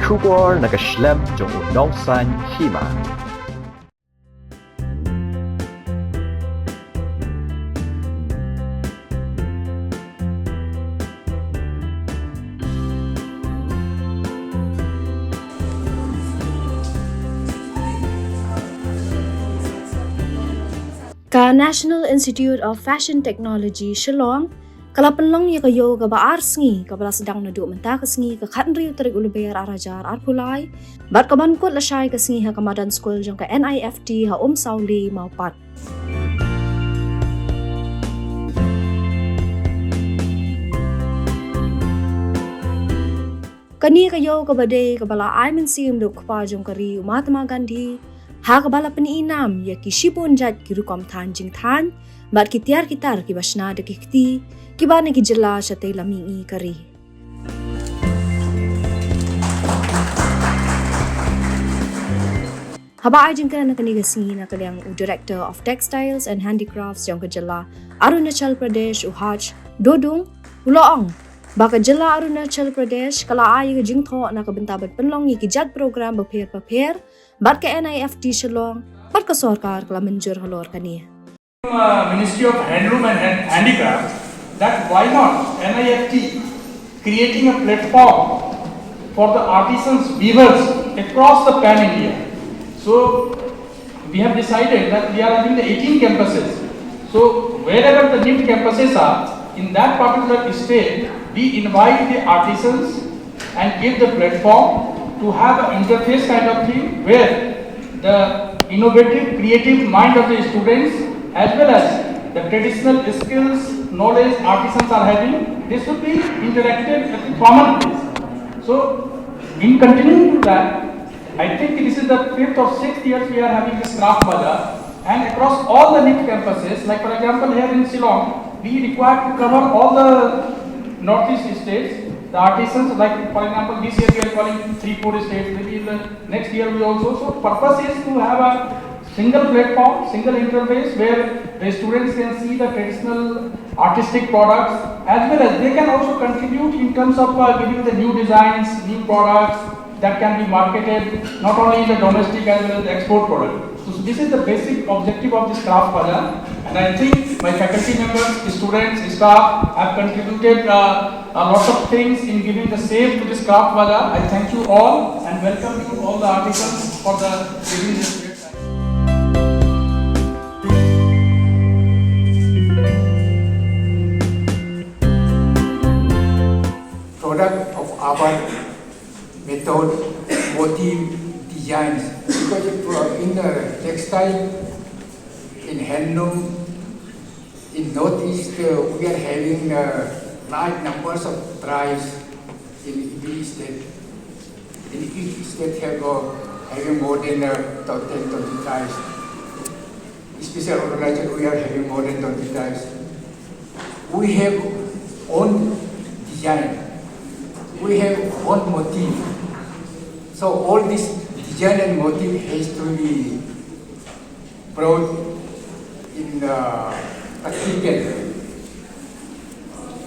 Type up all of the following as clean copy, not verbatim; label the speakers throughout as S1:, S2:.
S1: Shubor nakaslem jong Thaiñ Hima.
S2: Ka National Institute of Fashion Technology Shillong kala Pynlong ya kayo ka baar sngi ka bala sedang nadu menta ka sngi ka khan riu tarik ulubayar arajar arpulai bat ka bankot la syai ka sngi ha kamadan school jong ka Nift ha sauli mau pat kani kayo ka bade ka bala ai mensim duk pa jong ka riu Mahatma Gandhi ha ka bala peniinam ya ki shibon jat ki rukom Thaiñ Jingthaiñ bat ki Tiar kitar ki Shna de kikti ki bane ki jilla shatay lamingi kari haba ay jing kana kani gasi na kaliang Director of Textiles and Handicrafts yang ka jilla Arunachal Pradesh uhaj dodong uloong baka jilla Arunachal Pradesh kala ay ka jingtho na kabentabat Pynlong ki jat program bapher bat ka Nift Shillong bat ka sarkar kala manjur halor kani
S3: Ministry of Handloom and Handicrafts that why not Nift creating a platform for the artisans weavers across the pan India. So we have decided that we are having the 18 campuses. So wherever the Nift campuses are in that particular state, we invite the artisans and give the platform to have an interface kind of thing where the innovative, creative mind of the students as well as the traditional skills, knowledge artisans are having, this should be interactive at a common place. So in continuing to that, I think this is the 5th or 6th year we are having this craft bazaar, and across all the Nift campuses, like for example here in Shillong, we require to cover all the northeast states. The artisans, like for example this year we are calling 3-4 states, maybe the next year we also. So purpose is to have a single platform, single interface where the students can see the traditional artistic products as well as they can also contribute in terms of giving the new designs, new products that can be marketed not only in the domestic as well as the export product. So this is the basic objective of this craft bazaar, and I think my faculty members, students, staff have contributed a lot of things in giving the same to this craft bazaar. I thank you all and welcome you all the artisans for the giving this great time.
S4: Product of our method, motif, designs. Because in the textile, in handloom, in Northeast, we are having large numbers of tribes in every state. In each state having more than 20 tribes. Especially Arunachal, we are having more than 20 tribes. We have own design. We have one motif. So all this design and motif has to be brought in practical,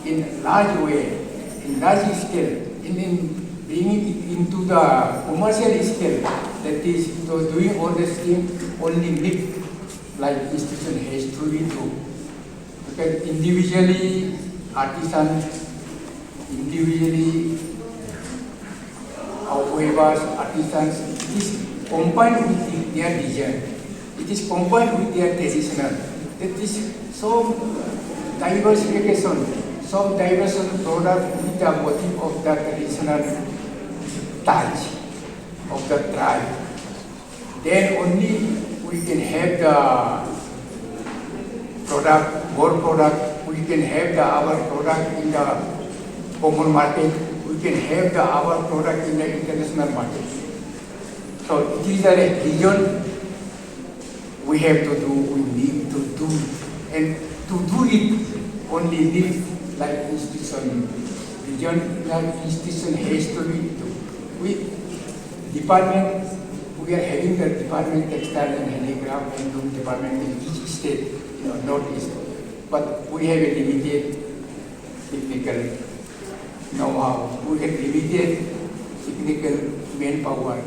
S4: in large way, in large scale, in bringing it into the commercial scale. That is, so doing all this thing only Nift like institution has to be do. Because individually, artisans, individually, weavers, artisans, it is combined with their design. It is combined with their traditional. That is so diversification, so diverse product with the motif of the traditional touch of the tribe. Then only we can have the product, more product, we can have our product in the common market, we can have our product in the international market. So it is a vision we have to do, we need to do, and to do it only Nift like institution. Vision like institution has to be with department. We are having the department textile and handicraft and loom department in each state, northeast. But we have a limited technical know-how. We have limited technical manpower.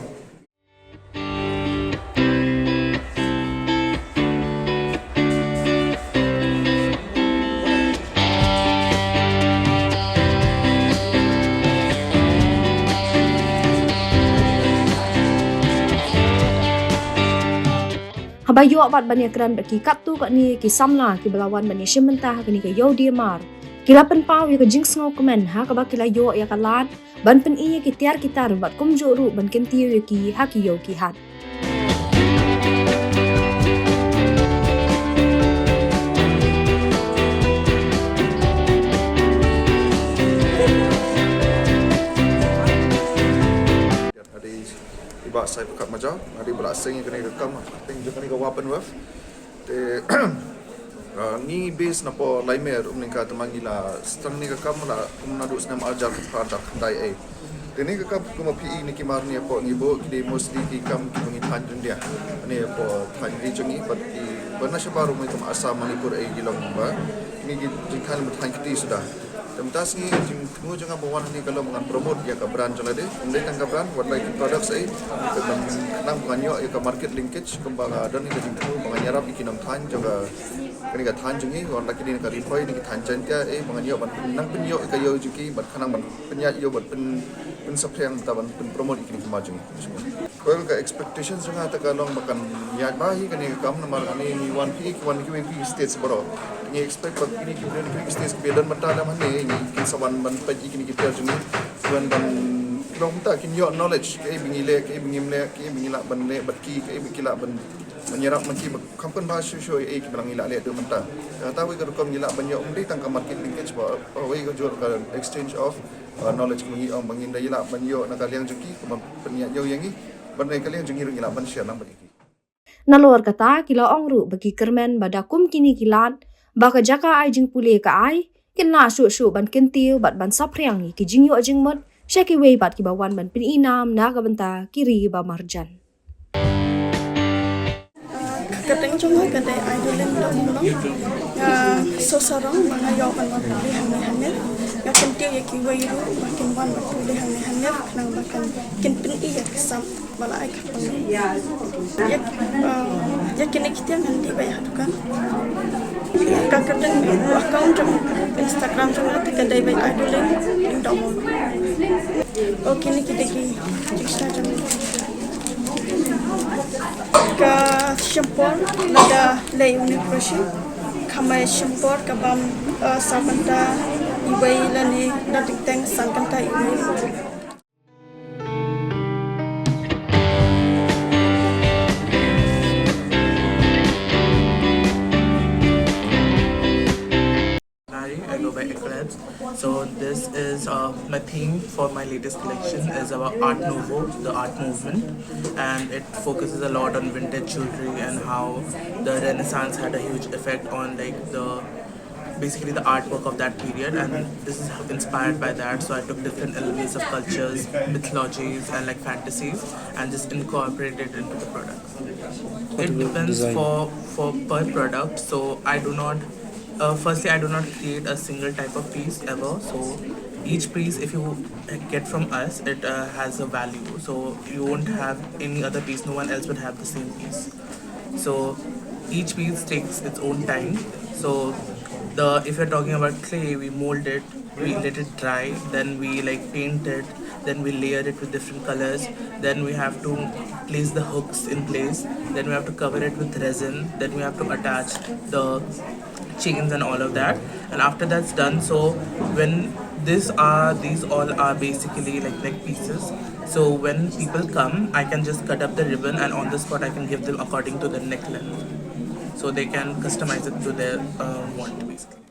S2: Habayo abat bani akran baki katu kat ni ki samla ki belawan bani shimenta kini ke yo diamar. Kila pen pau ya ke jingsngau kemen ha ka bakila yo ya kalat ban pen iya ki tiar kitar bat kumjo ru ban kentiu ya ki ha ki yo ki hat.
S5: Ibak saya pekat majau, ada belasing yang kena rekam, ting kena ke wapen waf. Te ni base napa laimer umnika temangila stang ni rekam la umnadu senam ajar produk dai ai. Deni rekam kuma PE ni kimar ni apa ngibo kide mostly kikam kimungi Thaiñ dia. Ni apa Thaiñ region ni pati bana baru mai tum asam Manipur ai gilong ba. Ni Jingthaiñ Thaiñ kiti sudah. Temtas ni tunggu jangan bawa ni kalau mengan promote ya ke brand jalan deh. Kemudian tangga brand buat lagi produk saya. Kenang menganyo ya ke market linkage kembang ada ni ke tunggu menganyarap ikin Thaiñ juga. Kini ke Thaiñ jungi orang lagi ni ke reply ni ke Thaiñ cantia menganyo ban nang penyo ke yo juki ban kenang ban penyat yo ban pen supply yang taban pen promote ikin kemaju. Well ke expectations juga tak kalau makan niat bahi kini ke kamu nama ni one PE states baru. Ni expect pag ini kemudian stage kebelan mentah dalam ni ini sawan ban pagi kini kita juni tuan ban long tak kini yo knowledge ke bingile ke bingila ban le batki ke bingila ban menyerap menci kampen bahasa show ke bilang ila le do mentah tahu ke kom ila ban yo umdi tangka market linkage ba we go jual ke exchange of knowledge mengi om banginda ila ban yo nak kalian juki peniat yo yang ni ban kalian jungi ila ban share number iki
S2: Nalor kata kila ongru bagi kermen badakum kini kilat baka jaka ai jing pule ka ai kena shu ban kentiu bat ban sapriang ni ki jingyo jing mot shaki wei bat ki bawan ban pin inam na ka benta kiri ba marjan
S6: Kadang cuma kadang idolin dong so sarong mga yo ban puli hangnya ya kentiu ya ki wei ru makin ban puli hangnya nang makan kin pin iya kesam bala ai kapang ya kini kita nanti bayar kan kadang account trong Instagram trong nanti kadang bayar idolin dong oke ni kita ki jiksa jam ka shampoo nada lay uni proshi kamay shampoo kabam sabanta ibai lani natik teng sangkanta ibai
S7: I go by Eclipse. So this is my theme for my latest collection is about Art Nouveau, the art movement, and it focuses a lot on vintage jewelry and how the Renaissance had a huge effect on like basically the artwork of that period, and this is inspired by that. So I took different elements of cultures, mythologies and like fantasies and just incorporated it into the products. It depends for per product. So I do not firstly, I do not create a single type of piece ever. So each piece, if you get from us, it has a value. So you won't have any other piece. No one else would have the same piece. So each piece takes its own time. So if you're talking about clay, we mold it, we let it dry, then we like paint it, then we layer it with different colors, then we have to place the hooks in place, then we have to cover it with resin, then we have to attach the chains and all of that, and after that's done, so when these all are basically like pieces. So when people come, I can just cut up the ribbon and on the spot I can give them according to the neck length, so they can customize it to their want basically.